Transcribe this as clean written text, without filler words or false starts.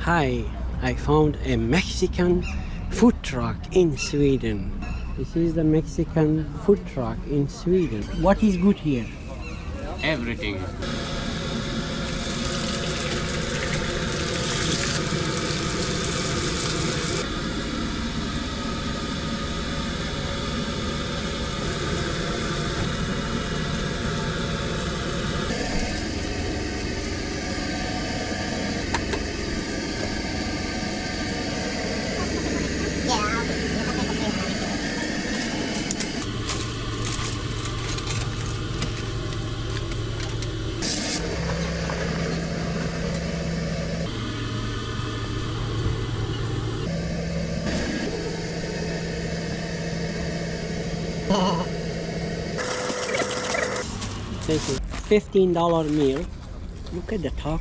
Hi, I found a Mexican food truck in Sweden. This is the Mexican food truck in Sweden. What is good here? Everything. This is $15 meal. Look at the taco.